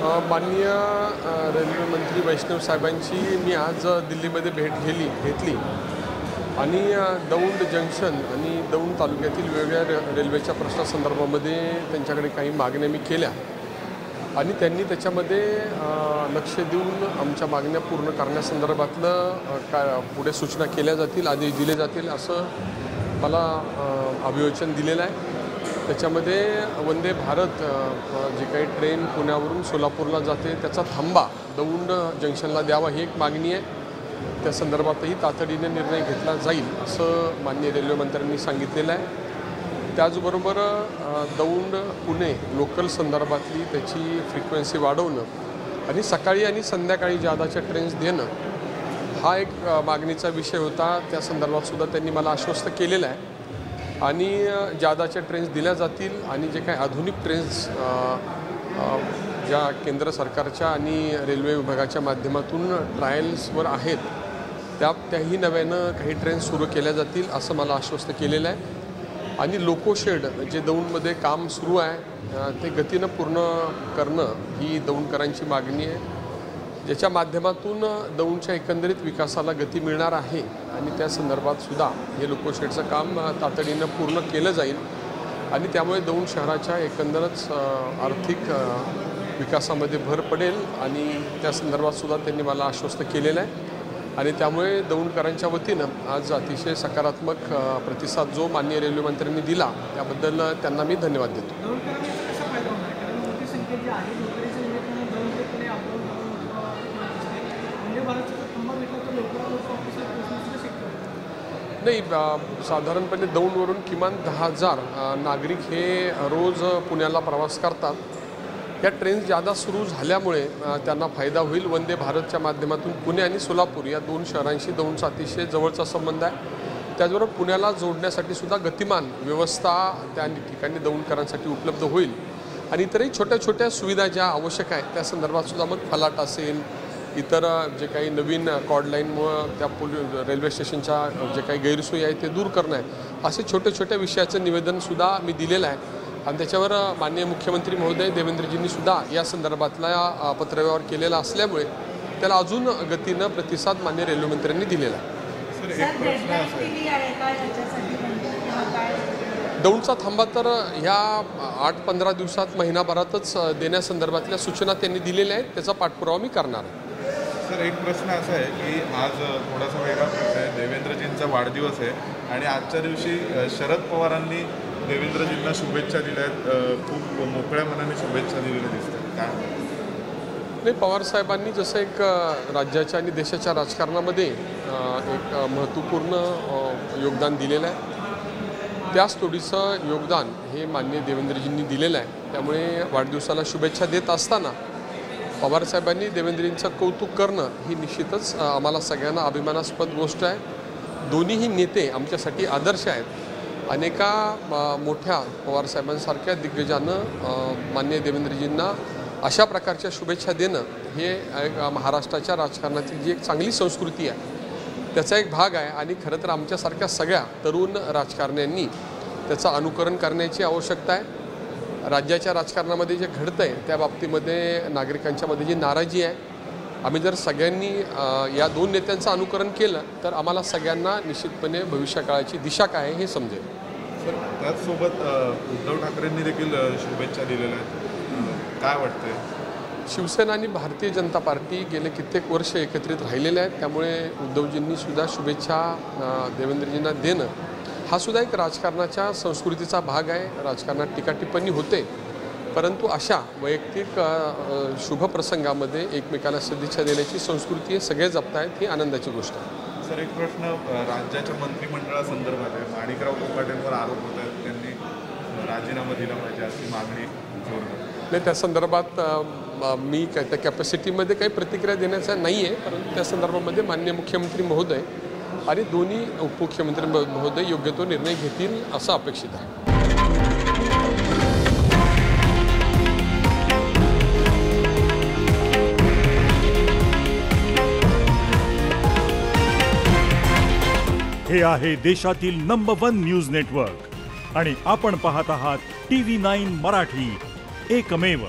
माननीय रेल्वे मंत्री वैष्णव साहेबांची मी आज दिल्लीमध्ये भेट घेतली आणि दौंड जंक्शन आणि दौंड तालुक्यातील वेगवेगळ्या रेल्वेच्या प्रश्नासंदर्भामध्ये त्यांच्याकडे काही मागण्या मी केल्या आणि त्यांनी त्याच्यामध्ये लक्ष देऊन आमच्या मागण्या पूर्ण करण्यासंदर्भातलं पुढे सूचना केल्या जातील, आदेश दिले जातील असं मला अभिवचन दिलेलं आहे। त्याच्यामध्ये वंदे भारत जे काही ट्रेन पुण्यावरून सोलापूरला जाते त्याचा थांबा दौंड जंक्शनला द्यावा ही एक मागणी आहे। त्या संदर्भातही तातडीने निर्णय घेतला जाईल असं माननीय रेल्वे मंत्र्यांनी सांगितलेलं आहे। त्याचबरोबर दौंड पुणे लोकल संदर्भातली त्याची फ्रिक्वेन्सी वाढवणं आणि सकाळी आणि संध्याकाळी जादाच्या ट्रेन्स देणं हा एक मागणीचा विषय होता। त्या संदर्भात सुद्धा त्यांनी मला आश्वस्त केलेलं आहे आणि जादाच्या ट्रेन्स दिल्या जातील आणि जे काही आधुनिक ट्रेन्स ज्या केंद्र सरकारच्या आणि रेल्वे विभागाच्या माध्यमातून ट्रायल्सवर आहेत त्याही नव्यानं काही ट्रेन्स सुरू केल्या जातील असं मला आश्वस्त केलेलं आहे। आणि लोकोशेड जे दौंडमध्ये काम सुरू आहे ते गतीनं पूर्ण करणं ही दौंडकरांची मागणी आहे, ज्याच्या माध्यमातून दौंडच्या एकंदरीत विकासाला गती मिळणार आहे आणि त्या संदर्भात सुद्धा हे लोकोशेडचं काम तातडीनं पूर्ण केलं जाईल आणि त्यामुळे दौंड शहराच्या एकंदरच आर्थिक विकासामध्ये भर पडेल आणि त्या संदर्भात सुद्धा त्यांनी मला आश्वस्त केलेलं आहे आणि त्यामुळे दौंडकरांच्या वतीनं आज अतिशय सकारात्मक प्रतिसाद जो माननीय रेल्वे मंत्र्यांनी दिला त्याबद्दल त्यांना मी धन्यवाद देतो। नाही, साधारणपणे दौंडवरून किमान 10,000 नागरिक हे रोज पुण्याला प्रवास करतात। या ट्रेन्स जादा सुरू झाल्यामुळे त्यांना फायदा होईल। वंदे भारतच्या माध्यमातून पुणे आणि सोलापूर या दोन शहरांशी दौंडचा अतिशय जवळचा संबंध आहे। त्याचबरोबर पुण्याला जोडण्यासाठी सुद्धा गतिमान व्यवस्था त्या ठिकाणी दौंडकरांसाठी उपलब्ध होईल आणि इतरही छोट्या छोट्या सुविधा ज्या आवश्यक आहेत त्या संदर्भात सुद्धा मग फलाट असेल, इतर जे काही नवीन कॉर्ड लाईनमुळं त्या रेल्वे स्टेशनच्या जे काही गैरसोयी आहे ते दूर करणं आहे असे छोट्या छोट्या विषयाचं निवेदनसुद्धा मी दिलेलं आहे आणि त्याच्यावर माननीय मुख्यमंत्री महोदय देवेंद्रजींनी सुद्धा या संदर्भातला पत्रव्यवहार केलेला असल्यामुळे त्याला अजून गतीनं प्रतिसाद माननीय रेल्वे मंत्र्यांनी दिलेला आहे। दौंडचा थांबा तर ह्या 8-15 दिवसात महिनाभरातच देण्यासंदर्भातल्या सूचना त्यांनी दिलेल्या आहेत, त्याचा पाठपुरावा मी करणार आहे। सर, एक प्रश्न असा आहे की आज थोडासा वेगळा प्रश्न आहे, देवेंद्रजींचा वाढदिवस आहे आणि आजच्या दिवशी शरद पवारांनी देवेंद्रजींना शुभेच्छा दिल्या आहेत, खूप मोकळ्या मनाने शुभेच्छा दिलेल्या दिसतात, काय? नाही, पवारसाहेबांनी जसं एक राज्याच्या आणि देशाच्या राजकारणामध्ये एक महत्त्वपूर्ण योगदान दिलेलं आहे त्याच तोडीचं योगदान हे माननीय देवेंद्रजींनी दिलेलं आहे। त्यामुळे वाढदिवसाला शुभेच्छा देत असताना पवारसाहेबांनी देवेंद्रजींचं कौतुक करणं ही निश्चितच आम्हाला सगळ्यांना अभिमानास्पद गोष्ट आहे। दोन्हीही नेते आमच्यासाठी आदर्श आहेत। अनेका मोठ्या पवारसाहेबांसारख्या दिग्गजानं माननीय देवेंद्रजींना अशा प्रकारच्या शुभेच्छा देणं हे महाराष्ट्राच्या राजकारणातील जी एक चांगली संस्कृती आहे त्याचा एक भाग आहे आणि खरं तर आमच्यासारख्या सगळ्या तरुण राजकारण्यांनी त्याचं अनुकरण करण्याची आवश्यकता आहे। राज्याच्या राजकारणामध्ये जे घडतं आहे त्या बाबतीमध्ये नागरिकांच्यामध्ये जी नाराजी आहे, आम्ही जर सगळ्यांनी या दोन नेत्यांचं अनुकरण केलं तर आम्हाला सगळ्यांना निश्चितपणे भविष्यकाळाची दिशा काय आहे हे समजेल। सर, त्याचसोबत उद्धव ठाकरेंनी देखील शुभेच्छा दिलेल्या आहेत, काय वाटतंय? शिवसेना आणि भारतीय जनता पार्टी गेले कित्येक वर्ष एकत्रित राहिलेले आहेत, त्यामुळे उद्धवजींनी सुद्धा शुभेच्छा देवेंद्रजींना देणं हा सुद्धा एक राजकारणाच्या संस्कृतीचा भाग आहे। राजकारणात टीकाटिप्पणी होते, परंतु अशा वैयक्तिक शुभप्रसंगामध्ये एकमेकाला शुभेच्छा देण्याची संस्कृती हे सगळे जपतायत, ही आनंदाची गोष्ट आहे। सर, एक प्रश्न राज्याच्या मंत्रिमंडळासंदर्भात आहे। माणिकराव कोकाटेंवर आरोप होत आहेत, त्यांनी राजीनामा दिला पाहिजे अशी मागणी नाही, त्या संदर्भात मी काय त्या कॅपॅसिटीमध्ये काही प्रतिक्रिया देण्याचा नाही आहे, परंतु त्या संदर्भामध्ये माननीय मुख्यमंत्री महोदय आणि दोन्ही उपमुख्यमंत्री महोदय योग्य तो निर्णय घेतील असं अपेक्षित आहे। हे आहे देशातील नंबर 1 न्यूज नेटवर्क आणि आपण पाहत आहात TV9 मराठी, एकमेव।